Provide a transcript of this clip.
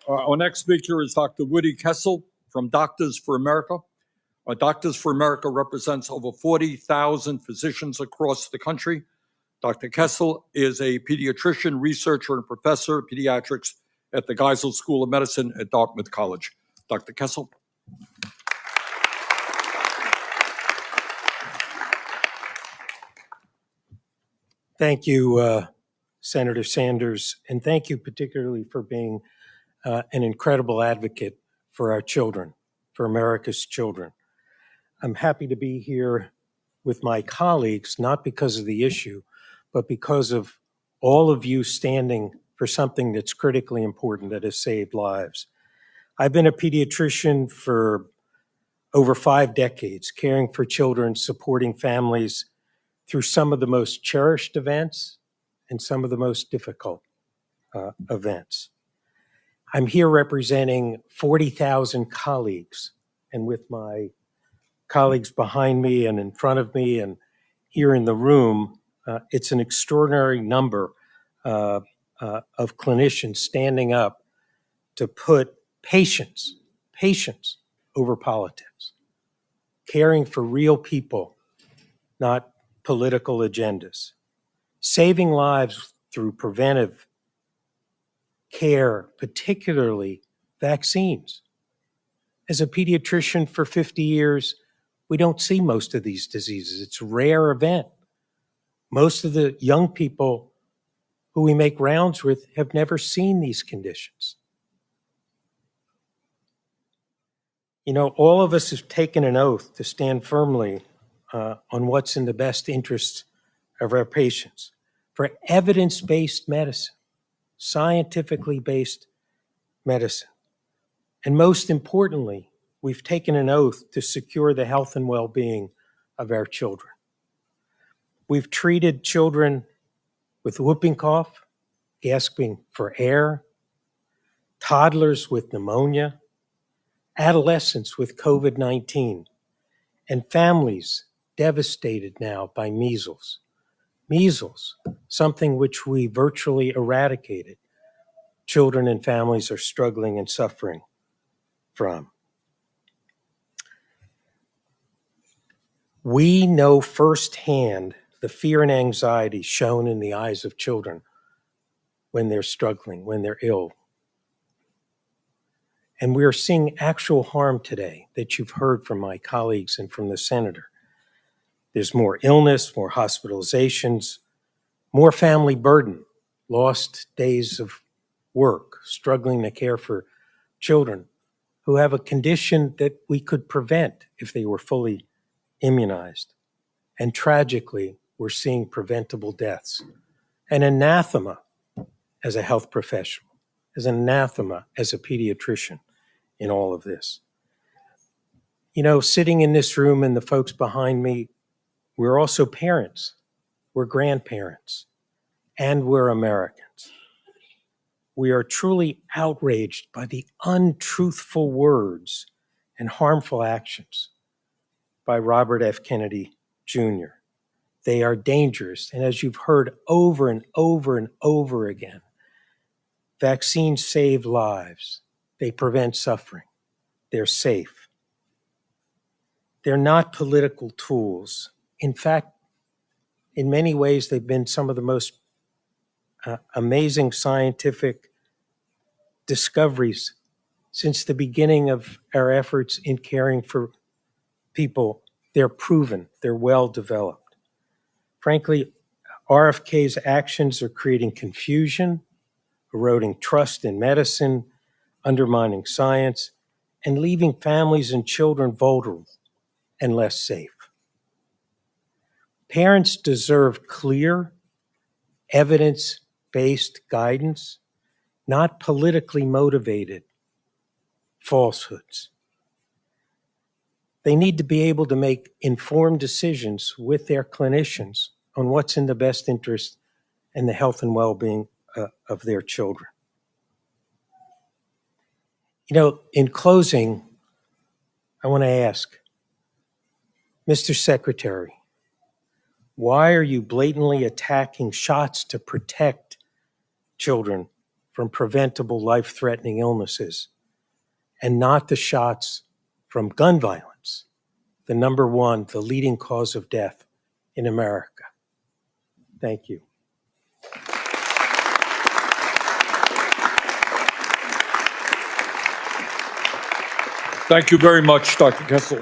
Our next speaker is Dr. Woodie Kessel from Doctors for America. Doctors for America represents over 40,000 physicians across the country. Dr. Kessel is a pediatrician, researcher, and professor of pediatrics at the Geisel School of Medicine at Dartmouth College. Dr. Kessel. Thank you, Senator Sanders, and thank you particularly for being an incredible advocate for our children, for America's children. I'm happy to be here with my colleagues, not because of the issue, but because of all of you standing for something that's critically important that has saved lives. I've been a pediatrician for over 5 decades, caring for children, supporting families through some of the most cherished events and some of the most difficult events. I'm here representing 40,000 colleagues, and with my colleagues behind me and in front of me and here in the room, it's an extraordinary number of clinicians standing up to put patients over politics, caring for real people, not political agendas, saving lives through preventive care, particularly vaccines. As a pediatrician for 50 years, we don't see most of these diseases. It's a rare event. Most of the young people who we make rounds with have never seen these conditions. You know, all of us have taken an oath to stand firmly on what's in the best interests of our patients for evidence-based medicine, scientifically based medicine. And most importantly, we've taken an oath to secure the health and well-being of our children. We've treated children with whooping cough, gasping for air, toddlers with pneumonia, adolescents with COVID-19, and families devastated now by measles. Measles, something which we virtually eradicated. Children and families are struggling and suffering from. We know firsthand the fear and anxiety shown in the eyes of children when they're struggling, when they're ill. And we are seeing actual harm today that you've heard from my colleagues and from the senator. There's more illness, more hospitalizations, more family burden, lost days of work, struggling to care for children who have a condition that we could prevent if they were fully immunized. And tragically, we're seeing preventable deaths. An anathema as a health professional, as an anathema as a pediatrician in all of this. You know, sitting in this room and the folks behind me, we're also parents, we're grandparents, and we're Americans. We are truly outraged by the untruthful words and harmful actions by Robert F. Kennedy Jr. They are dangerous, and as you've heard over and over and over again, vaccines save lives. They prevent suffering. They're safe. They're not political tools. In fact, in many ways, they've been some of the most amazing scientific discoveries since the beginning of our efforts in caring for people. They're proven, they're well developed. Frankly, RFK's actions are creating confusion, eroding trust in medicine, undermining science, and leaving families and children vulnerable and less safe. Parents deserve clear, evidence-based guidance, not politically motivated falsehoods. They need to be able to make informed decisions with their clinicians on what's in the best interest and the health and well-being of their children. You know, in closing, I want to ask, Mr. Secretary, why are you blatantly attacking shots to protect children from preventable life-threatening illnesses, and not the shots from gun violence, the leading cause of death in America. Thank you. Thank you very much, Dr. Kessel.